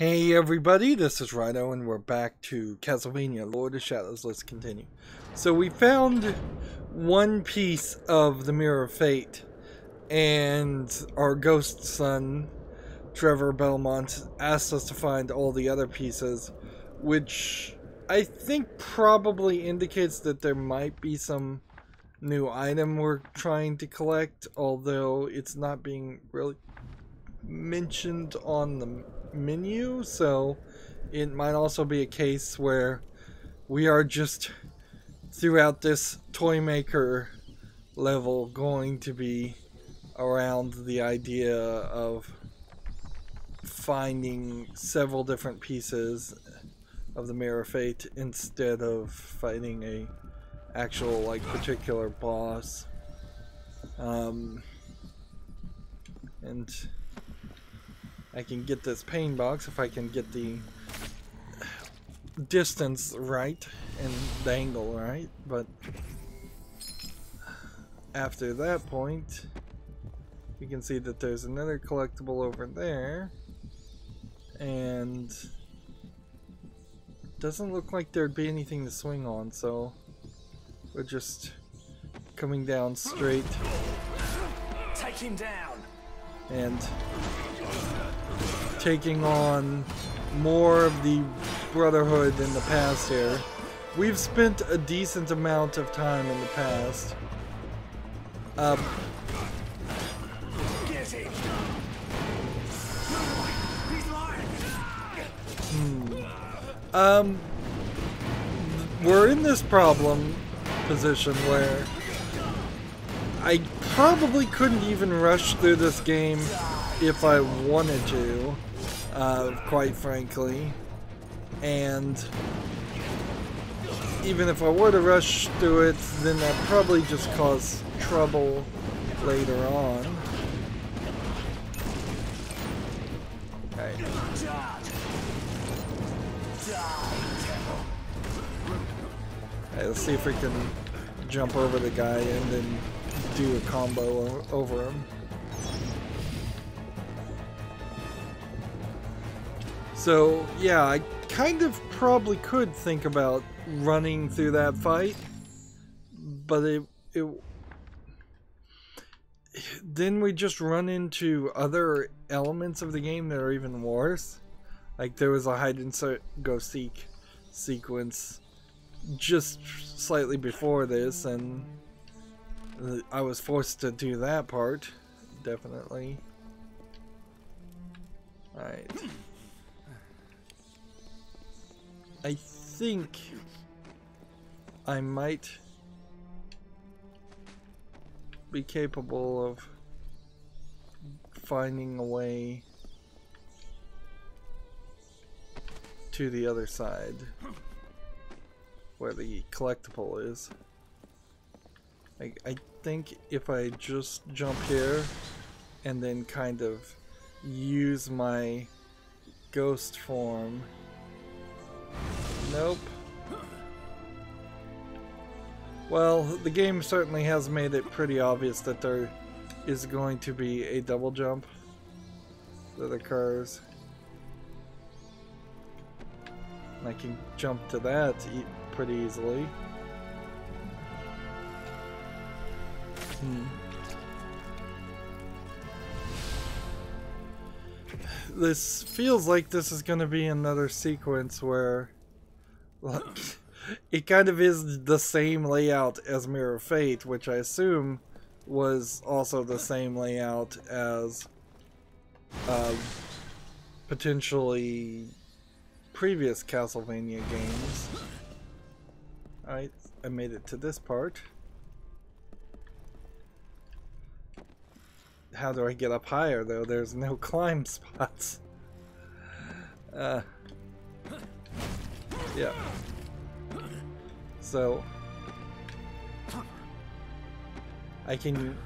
Hey everybody, this is Rydo and we're back to Castlevania, Lord of Shadows. Let's continue. So we found one piece of the Mirror of Fate, and our ghost son, Trevor Belmont, asked us to find all the other pieces, which I think probably indicates that there might be some new item we're trying to collect, although it's not being really mentioned on the menu, so it might also be a case where we are just throughout this toy maker level going to be around the idea of finding several different pieces of the Mirror of Fate instead of fighting a actual like particular boss. And I can get this pain box if I can get the distance right and the angle right, but after that point we can see that there's another collectible over there, and doesn't look like there'd be anything to swing on, so we're just coming down straight. Take him down. And taking on more of the Brotherhood in the past here. We've spent a decent amount of time in the past. Get him. He's lying. We're in this problem position where I probably couldn't even rush through this game if I wanted to, quite frankly, and even if I were to rush through it, then that probably just cause trouble later on. Okay. Alright, let's see if we can jump over the guy and then do a combo over him. So yeah, I kind of probably could think about running through that fight, but then we just run into other elements of the game that are even worse. Like there was a hide and go seek sequence just slightly before this, and I was forced to do that part, definitely. Alright. I think I might be capable of finding a way to the other side where the collectible is. I think if I just jump here and then kind of use my ghost form. Nope. Well, the game certainly has made it pretty obvious that there is going to be a double jump that occurs. And I can jump to that pretty easily. This feels like this is going to be another sequence where it kind of is the same layout as Mirror of Fate, which I assume was also the same layout as potentially previous Castlevania games. Alright, I made it to this part. How do I get up higher though? There's no climb spots. Yeah. So I can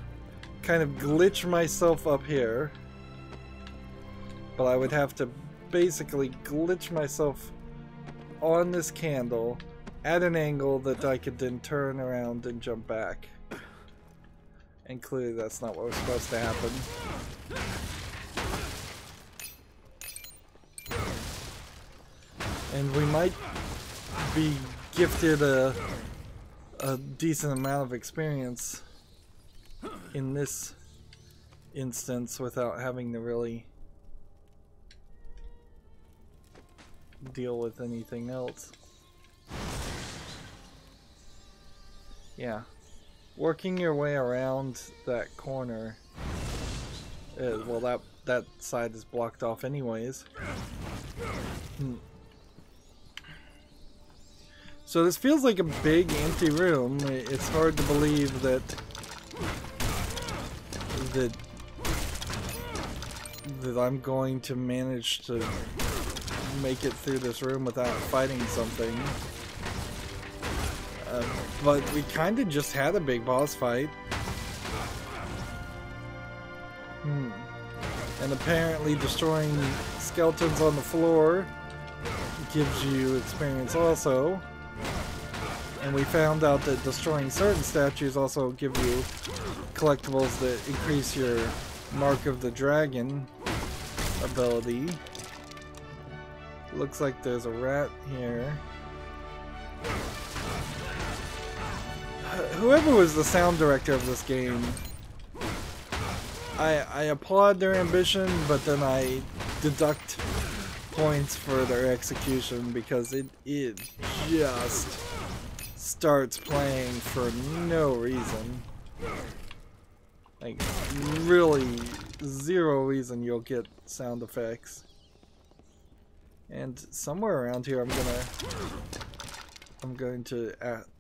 kind of glitch myself up here, but I would have to basically glitch myself on this candle at an angle that I could then turn around and jump back. And clearly that's not what was supposed to happen. And we might be gifted a decent amount of experience in this instance without having to really deal with anything else. Yeah, working your way around that corner, well, that side is blocked off anyways. So this feels like a big empty room. It's hard to believe that I'm going to manage to make it through this room without fighting something. But we kind of just had a big boss fight. And apparently destroying skeletons on the floor gives you experience also. And we found out that destroying certain statues also give you collectibles that increase your Mark of the Dragon ability. Looks like there's a rat here. Whoever was the sound director of this game, I applaud their ambition, but then I deduct points for their execution because it just starts playing for no reason. Like, really, zero reason you'll get sound effects. And somewhere around here I'm going to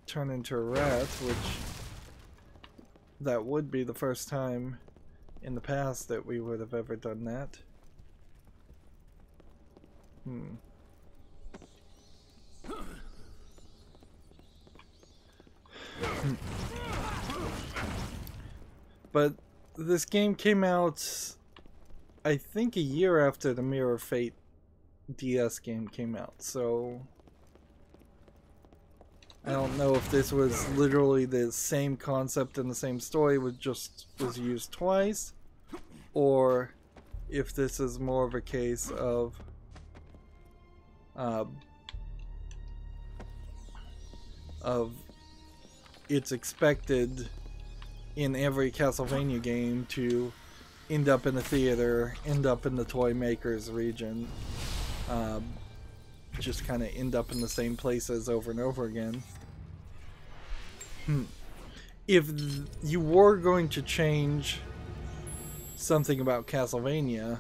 turn into a rat, which that would be the first time in the past that we would have ever done that. But this game came out, I think, a year after the Mirror of Fate DS game came out, so I don't know if this was literally the same concept and the same story was used twice, or if this is more of a case of it's expected in every Castlevania game to end up in the theater, end up in the toy maker's region, just kind of end up in the same places over and over again. If you were going to change something about Castlevania,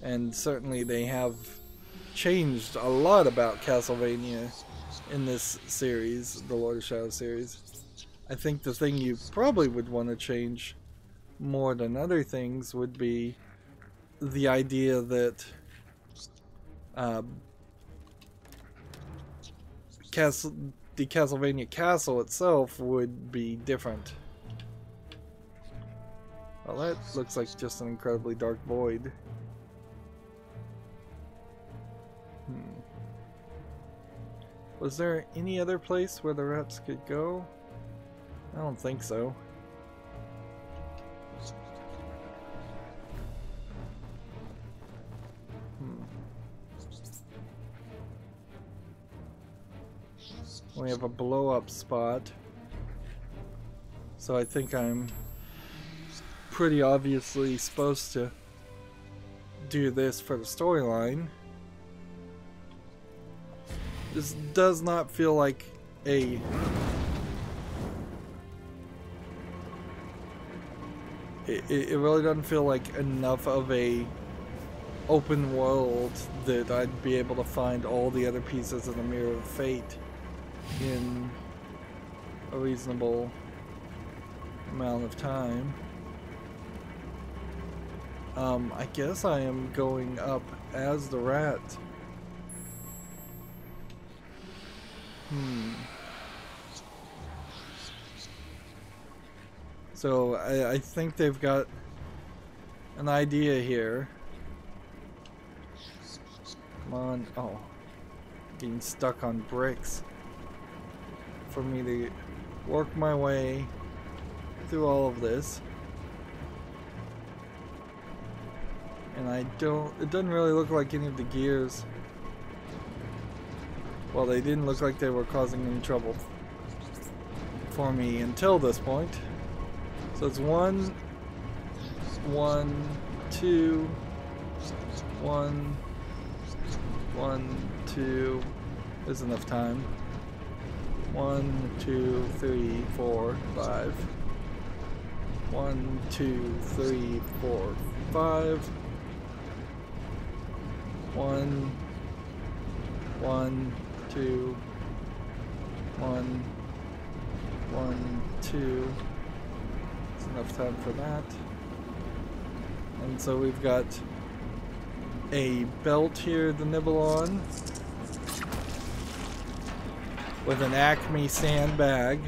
and certainly they have changed a lot about Castlevania in this series, the Lord of Shadows series, I think the thing you probably would want to change more than other things would be the idea that the Castlevania castle itself would be different. Well, that looks like just an incredibly dark void. Was there any other place where the rats could go? I don't think so. We have a blow-up spot, so I think I'm pretty obviously supposed to do this for the storyline. This does not feel like a it really doesn't feel like enough of a open world that I'd be able to find all the other pieces of the Mirror of Fate in a reasonable amount of time. I guess I am going up as the rat. So I think they've got an idea here. Come on. Oh, getting stuck on bricks. For me to work my way through all of this. And it doesn't really look like any of the gears Well, they didn't look like they were causing any trouble for me until this point. So it's 1, 1, 2, 1, 1, 2. There's enough time. 1, 2, 3, 4, 5. 1, 2, 3, 4, 5. 1, 1, 2, 1, 1, 2. It's enough time for that. And so we've got a belt here to nibble on with an Acme sandbag.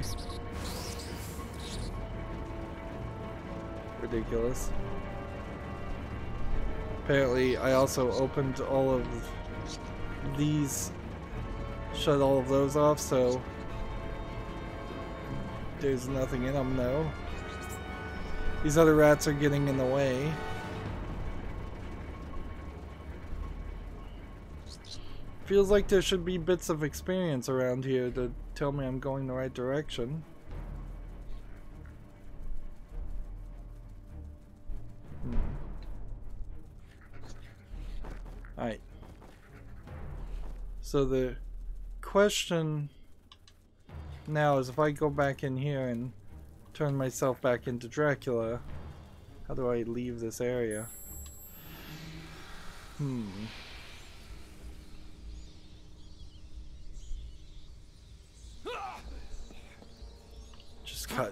Ridiculous. Apparently, I also opened all of these, shut all of those off, so there's nothing in them though. These other rats are getting in the way. Feels like there should be bits of experience around here to tell me I'm going the right direction. Alright. So the question now is, if I go back in here and turn myself back into Dracula, how do I leave this area? Just got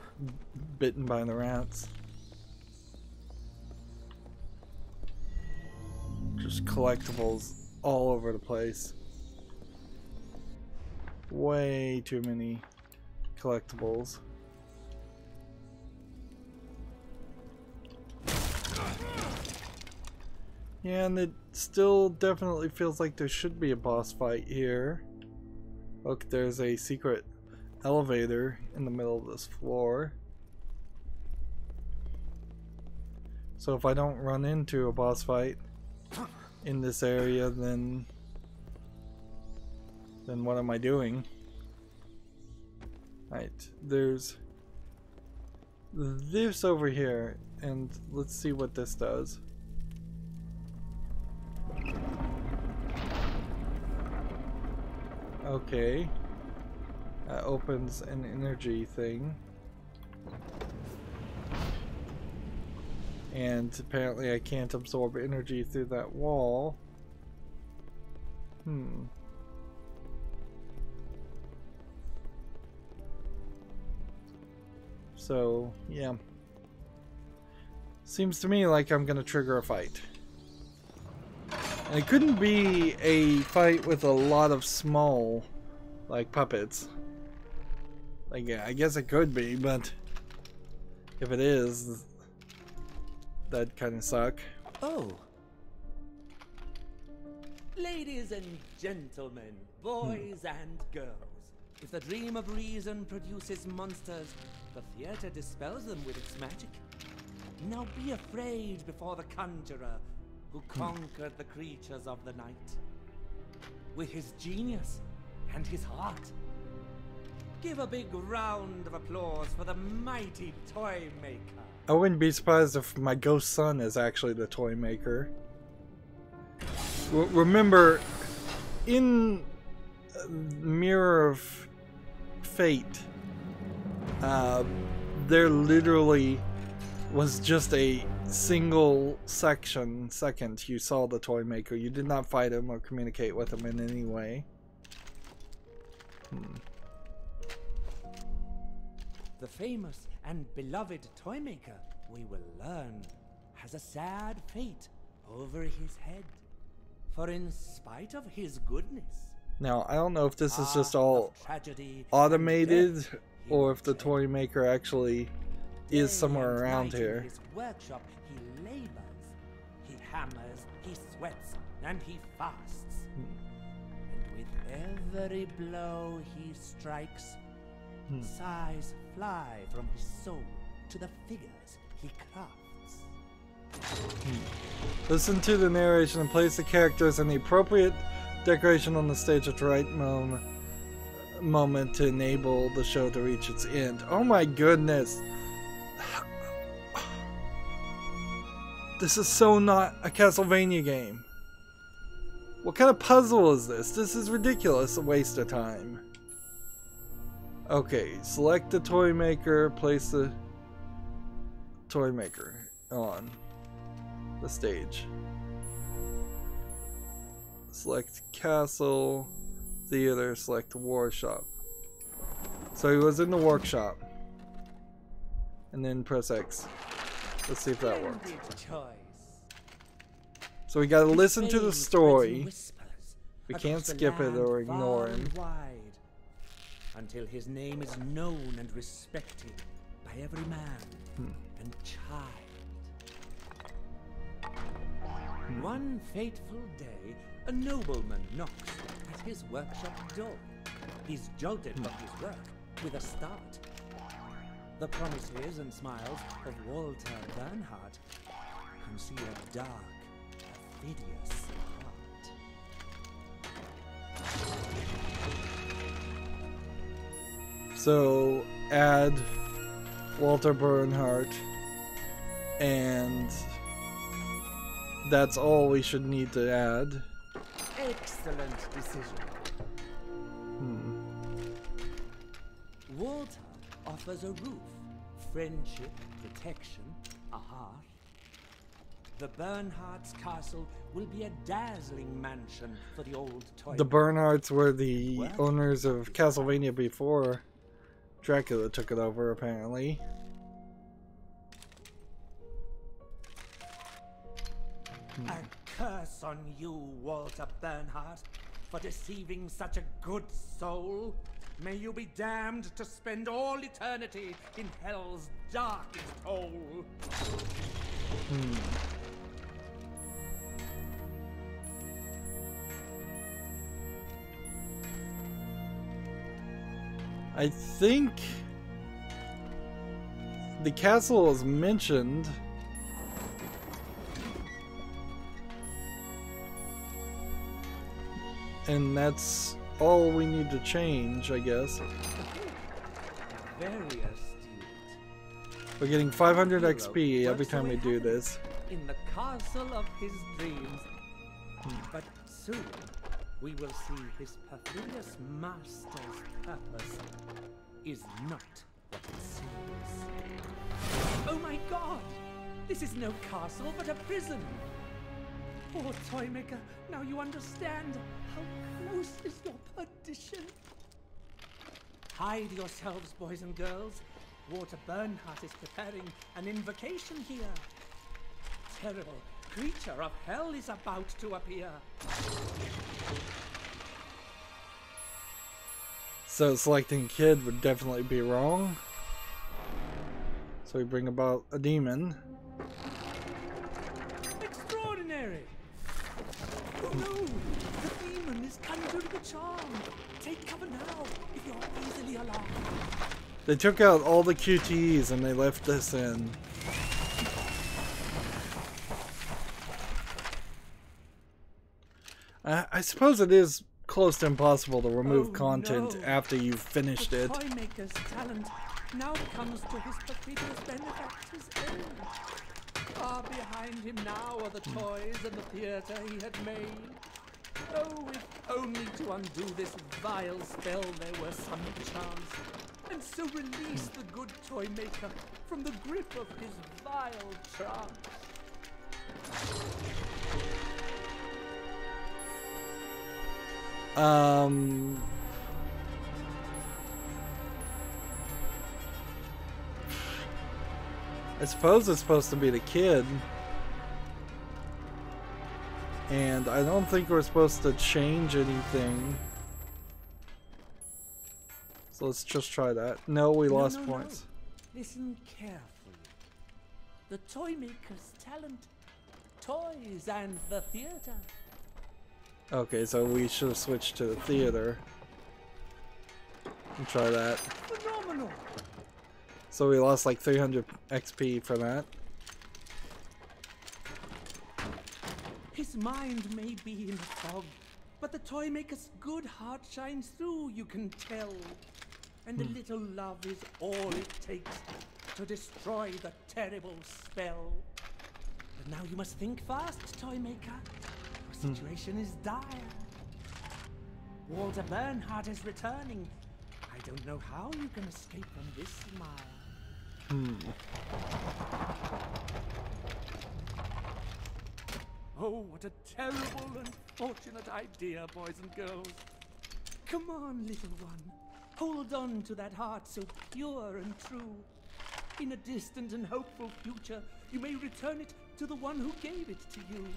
bitten by the rats. Just collectibles all over the place. Way too many collectibles. Yeah, and it still definitely feels like there should be a boss fight here. Look, there's a secret elevator in the middle of this floor. So if I don't run into a boss fight in this area, then what am I doing? Right, there's this over here, and let's see what this does. Okay, that opens an energy thing. And apparently I can't absorb energy through that wall. So, yeah. Seems to me like I'm gonna trigger a fight. And it couldn't be a fight with a lot of small, like, puppets. Like, yeah, I guess it could be, but if it is, that'd kind of suck. Oh. Ladies and gentlemen, boys and girls, if the dream of reason produces monsters, the theater dispels them with its magic. Now be afraid before the conjurer who conquered the creatures of the night. With his genius and his heart. Give a big round of applause for the mighty toy maker. I wouldn't be surprised if my ghost son is actually the toy maker. Remember, in Mirror of Fate, there literally was just a single second you saw the toy maker. You did not fight him or communicate with him in any way. The famous and beloved toy maker, we will learn, has a sad fate over his head. For in spite of his goodness, now, I don't know if this is just all automated or if the toy maker actually is somewhere around here. In his workshop, he labors, he hammers, he sweats, and he fasts. And with every blow he strikes, sighs fly from his soul to the figures he crafts. Listen to the narration and place the characters in the appropriate Decoration on the stage at the right moment to enable the show to reach its end. Oh my goodness. This is so not a Castlevania game. What kind of puzzle is this? This is ridiculous. A waste of time. Okay, select the toy maker, place the toy maker on the stage. Select castle, theater, select workshop. So he was in the workshop. And then press X. Let's see if that works. So we gotta listen to the story. We can't skip it or ignore him. Until his name is known and respected by every man and child. One fateful day, a nobleman knocks at his workshop door. He's jolted from his work with a start. The promises and smiles of Walter Bernhardt conceal a dark, perfidious heart. So add Walter Bernhardt, and that's all we should need to add. Excellent decision. Walter offers a roof, friendship, protection, a hearth. The Bernhardt's castle will be a dazzling mansion for the old toy. The Bernhardts were the owners of Castlevania before Dracula took it over, apparently. A curse on you, Walter Bernhardt, for deceiving such a good soul. May you be damned to spend all eternity in hell's darkest hole. I think the castle is mentioned. And that's all we need to change, I guess. Very astute. We're getting 500 XP every time we do this. In the castle of his dreams. But soon we will see his perfidious master's purpose is not what it seems. Oh my god! This is no castle, but a prison! Poor Toymaker, now you understand how close is your perdition. Hide yourselves, boys and girls. Walter Bernhardt is preparing an invocation here. Terrible creature of hell is about to appear. So selecting kid would definitely be wrong. So we bring about a demon. Extraordinary! Oh no! The demon is conjuring a charm! Take cover now, if you're easily alarmed. They took out all the QTEs and they left this in. I suppose it is close to impossible to remove content after you've finished it. The Toymaker's talent now comes to his perfidious benefactor's end. Far behind him now are the toys and the theater he had made. Oh, if only to undo this vile spell there were some chance, and so release the good Toymaker from the grip of his vile trance. I suppose it's supposed to be the kid. And I don't think we're supposed to change anything. So let's just try that. No, we lost points. No. Listen carefully. The Toymaker's talent, toys, and the theater. Okay, so we should have switched to the theater. And try that. Phenomenal. So we lost like 300 XP for that. His mind may be in a fog, But the toy maker's good heart shines through, you can tell. And a little love is all it takes to destroy the terrible spell. But now you must think fast, toy maker. Your situation is dire. Walter Bernhardt is returning. I don't know how you can escape from this smile. Oh, what a terrible and fortunate idea, boys and girls. Come on, little one. Hold on to that heart so pure and true. In a distant and hopeful future, you may return it to the one who gave it to you.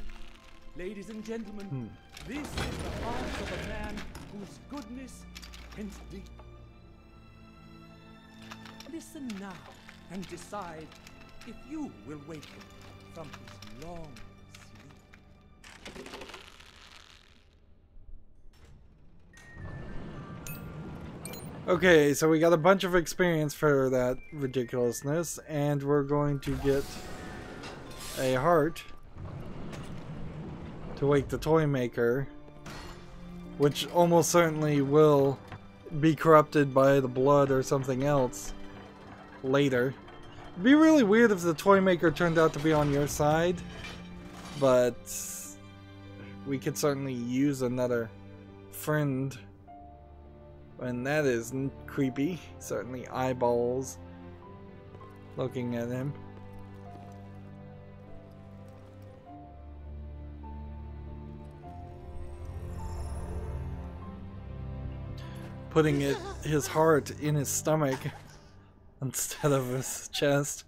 Ladies and gentlemen, this is the heart of a man whose goodness ends deep. Listen now and decide if you will wake him from his long sleep. Okay, so we got a bunch of experience for that ridiculousness, and we're going to get a heart to wake the toy maker, which almost certainly will be corrupted by the blood or something else later. It'd be really weird if the toy maker turned out to be on your side, but we could certainly use another friend. And that is creepy. Certainly eyeballs looking at him. Putting his heart in his stomach instead of his chest.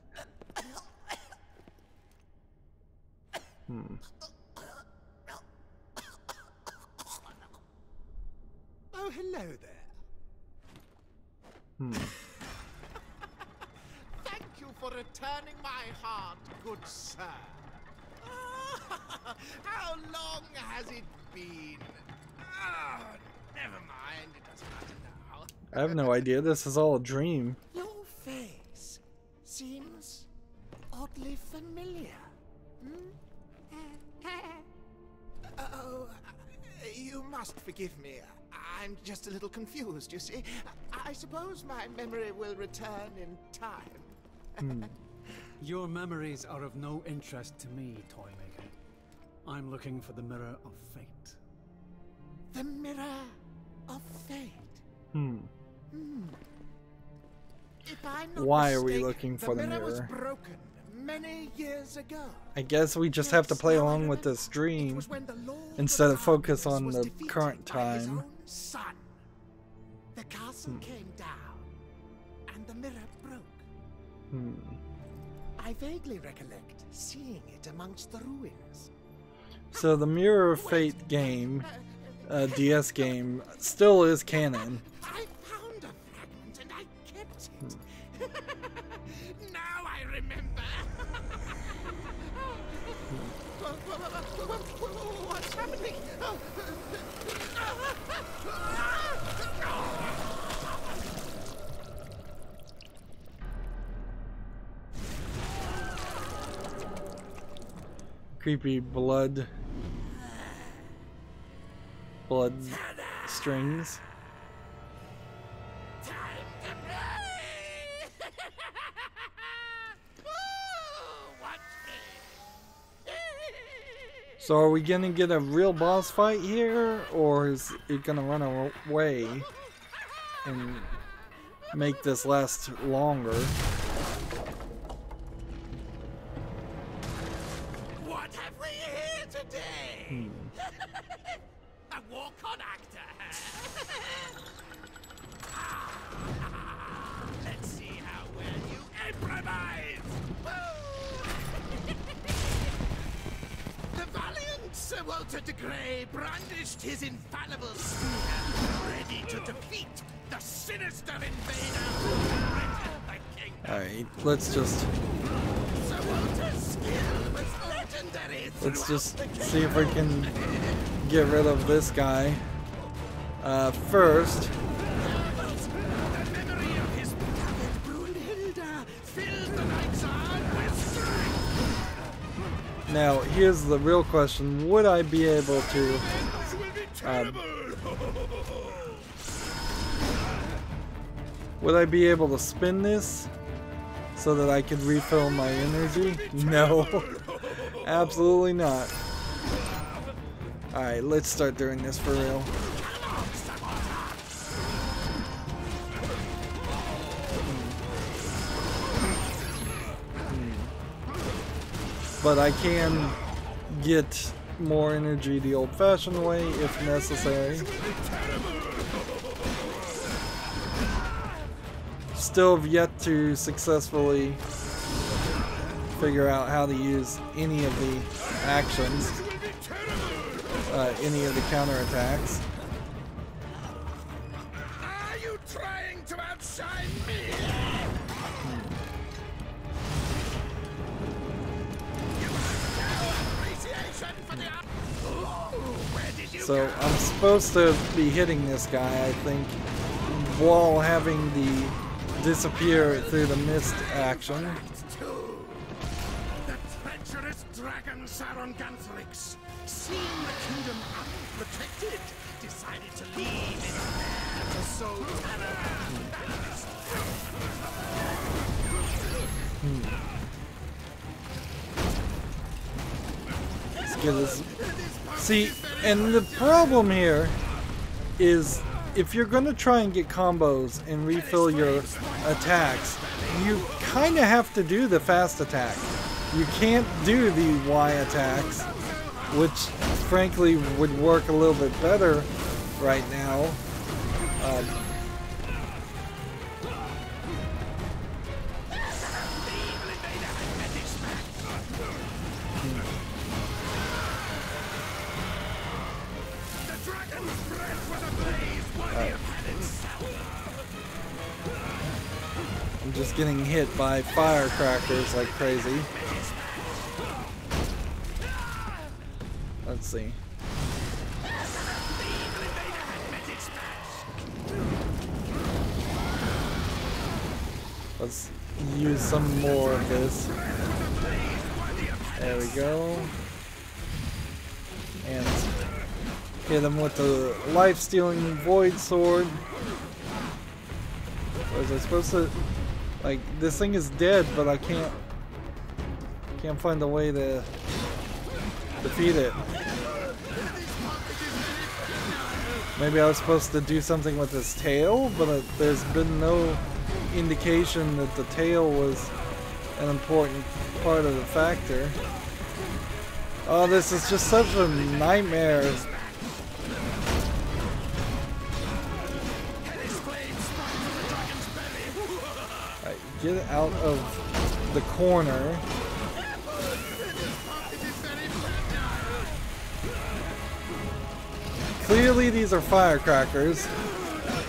Oh, hello there. Thank you for returning my heart, good sir. How long has it been? Never mind, it doesn't matter now. I have no idea. This is all a dream. Your face seems oddly familiar. Oh, you must forgive me. I'm just a little confused, you see. I suppose my memory will return in time. Your memories are of no interest to me, Toymaker. I'm looking for the Mirror of Fate. The Mirror of Fate? If I'm not Why are we mistaken, looking for the mirror? Was mirror? broken many years ago. I guess we just have to play along with this dream instead of focus on the current time. Son. The castle came down, and the mirror broke. I vaguely recollect seeing it amongst the ruins. So the Mirror of Fate game, DS game, still is canon. I found a fragment and I kept it. Now I remember. What's happening? Creepy blood strings. Time to play! Watch me! So are we gonna get a real boss fight here, or is it gonna run away and make this last longer? What have we here today? A walk-on actor. Let's see how well you improvise. The valiant Sir Walter de Grey brandished his infallible spear, ready to defeat the sinister invader who threatened the kingdom. Alright, let's just Sir Walter's skill was legendary. let's just see if we can get rid of this guy. First, The memory of his beloved Brunhilde filled the knight's heart with strength. now here's the real question: would I be able to Will be Would I be able to spin this so that I could refill my energy? No. Absolutely not. Alright, let's start doing this for real. But I can get more energy the old-fashioned way if necessary. Still have yet to successfully figure out how to use any of the actions, any of the counterattacks. Are you trying to outshine me? So I'm supposed to be hitting this guy, I think, while having the disappear through the mist action. The treacherous dragon Saron Ganthrix, seeing the kingdom unprotected, decided to leave it there to sow terror. Let's get this. See, and the problem here is if you're going to try and get combos and refill your attacks, you kind of have to do the fast attack. You can't do the Y attacks, which frankly would work a little bit better right now. I'm just getting hit by firecrackers like crazy. Let's see. Let's use some more of this. There we go. And hit him with the life-stealing void sword. Was I supposed to... Like, this thing is dead, but I can't find a way to defeat it. Maybe I was supposed to do something with his tail, but there's been no indication that the tail was an important part of the factor. Oh, this is just such a nightmare. Alright, get out of the corner. Clearly these are firecrackers.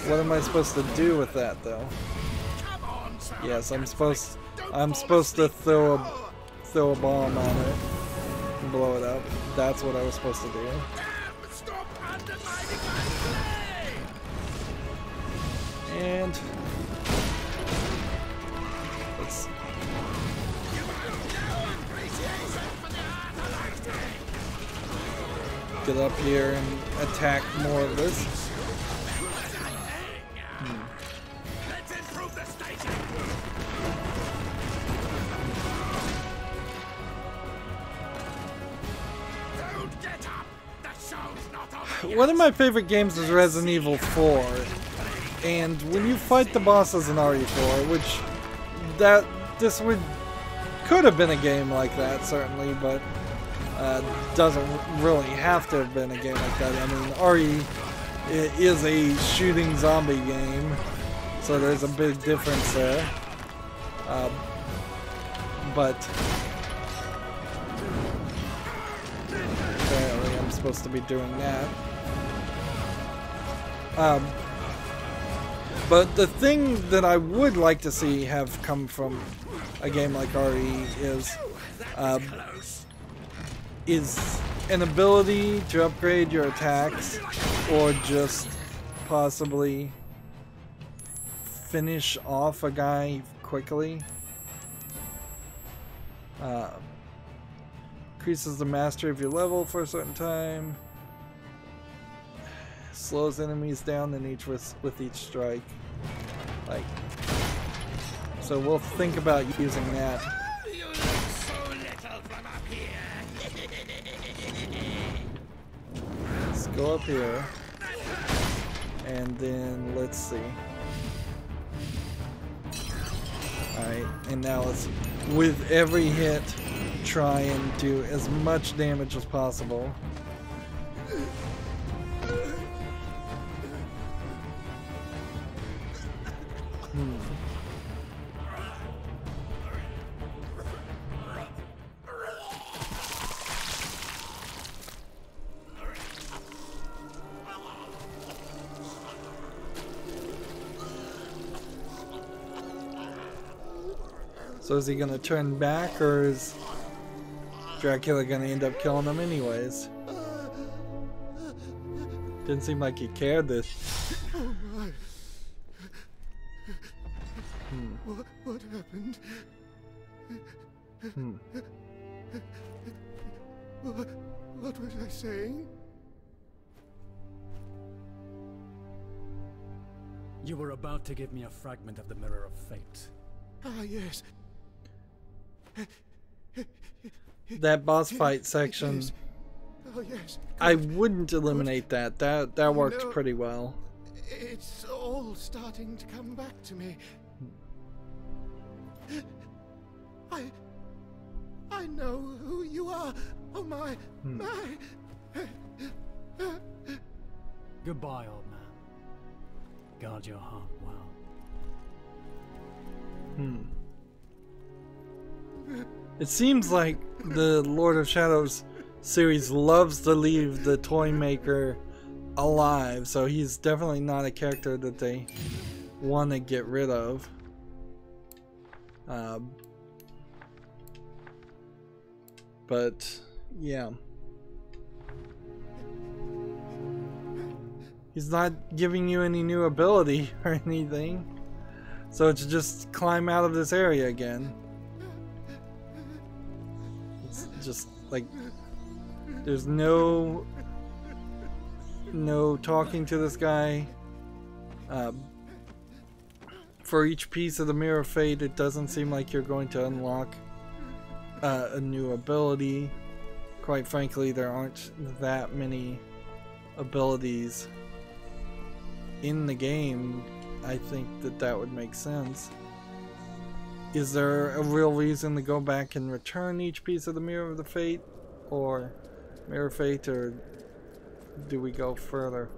What am I supposed to do with that though? Yes, I'm supposed to throw a bomb on it and blow it up. That's what I was supposed to do. And let's get up here and attack more of this. One of my favorite games is Resident Evil 4, and when you fight the bosses in RE4, which could have been a game like that certainly, but doesn't really have to have been a game like that. I mean, RE is a shooting zombie game, so there's a big difference there. But apparently I'm supposed to be doing that. But the thing that I would like to see have come from a game like RE is an ability to upgrade your attacks, or just possibly finish off a guy quickly. Increases the mastery of your level for a certain time. slows enemies down in each with each strike. Like, so we'll think about using that. You look so little from up here. Let's go up here. And then let's see. Alright, and now let's, with every hit, try and do as much damage as possible. So is he gonna turn back, or is Dracula gonna end up killing him anyways? Didn't seem like he cared this. Oh my. What happened? What was I saying? You were about to give me a fragment of the Mirror of Fate. Ah, yes. That boss fight section, Oh, yes. I wouldn't eliminate that. That worked No. pretty well. It's all starting to come back to me. I know who you are. Oh my. Goodbye, old man. Guard your heart well. It seems like the Lord of Shadows series loves to leave the toy maker alive, so he's definitely not a character that they want to get rid of. But yeah, he's not giving you any new ability or anything, so it's just climb out of this area again. It's just like there's no talking to this guy. For each piece of the Mirror of Fate, it doesn't seem like you're going to unlock a new ability. Quite frankly, there aren't that many abilities in the game. I think that would make sense. Is there a real reason to go back and return each piece of the Mirror of the Fate, or Mirror of Fate, or do we go further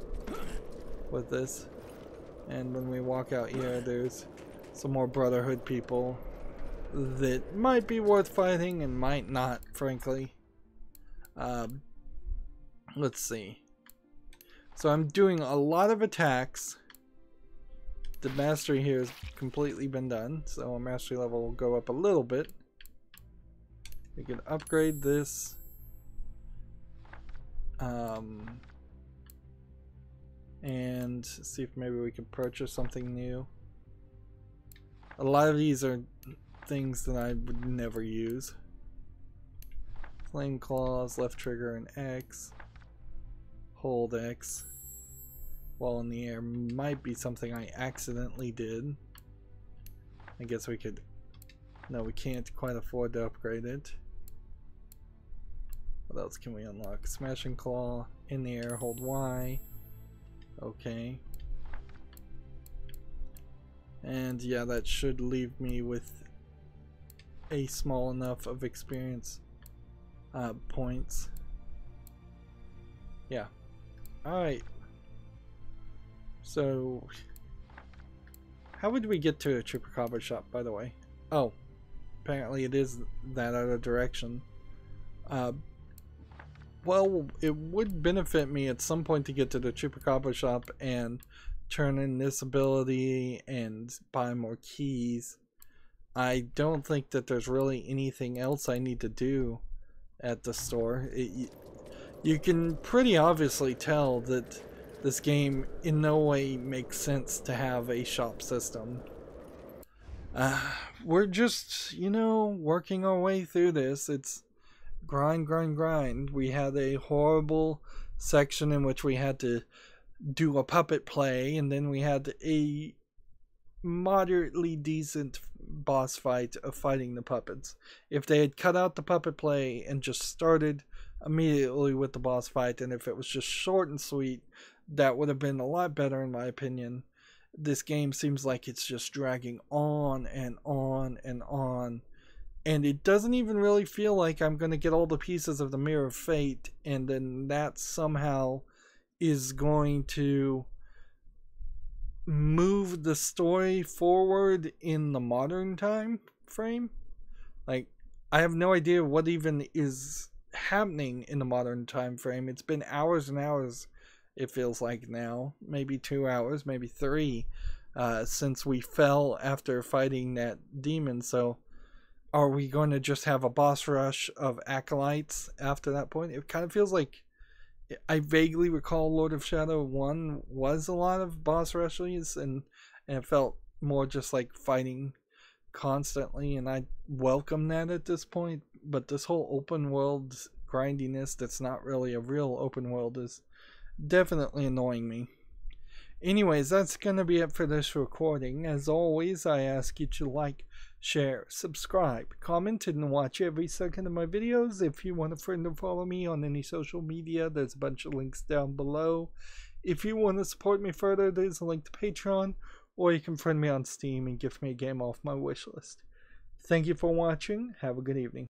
with this? And when we walk out here, there's some more Brotherhood people that might be worth fighting and might not, frankly. Let's see. So I'm doing a lot of attacks. The mastery here has completely been done, so our mastery level will go up a little bit. We can upgrade this. And see if maybe we can purchase something new. A lot of these are things that I would never use. Flame claws, left trigger and X. Hold X while in the air might be something I accidentally did. I guess we could... No, we can't quite afford to upgrade it. What else can we unlock? Smashing claw, in the air, hold Y. Okay. And yeah, that should leave me with a small enough of experience points. Yeah. Alright. So, how would we get to a Chupacabra shop, by the way? Oh, apparently it is that other direction. Well, it would benefit me at some point to get to the Chupacabra shop and turn in this ability and buy more keys. I don't think that there's really anything else I need to do at the store. You can pretty obviously tell that this game in no way makes sense to have a shop system. We're just, you know, working our way through this. It's grind. We had a horrible section in which we had to do a puppet play, and then we had a moderately decent boss fight of fighting the puppets. If they had cut out the puppet play and just started immediately with the boss fight, and if it was just short and sweet, that would have been a lot better in my opinion. This game seems like it's just dragging on and on and on, and it doesn't even really feel like I'm going to get all the pieces of the Mirror of Fate, and then that somehow is going to move the story forward in the modern time frame. Like, I have no idea what even is happening in the modern time frame. It's been hours and hours, it feels like now, maybe 2 hours, maybe 3, since we fell after fighting that demon. So are we going to just have a boss rush of acolytes after that point? It kind of feels like, I vaguely recall Lord of Shadow 1 was a lot of boss rushes, and it felt more just like fighting constantly, and I welcome that at this point. But this whole open world grindiness that's not really a real open world is definitely annoying me. Anyways, that's gonna be it for this recording. As always, I ask you to like, share, subscribe, comment, and watch every second of my videos. If you want a friend to follow me on any social media, there's a bunch of links down below. If you want to support me further, there's a link to Patreon, or you can friend me on Steam and gift me a game off my wishlist. Thank you for watching. Have a good evening.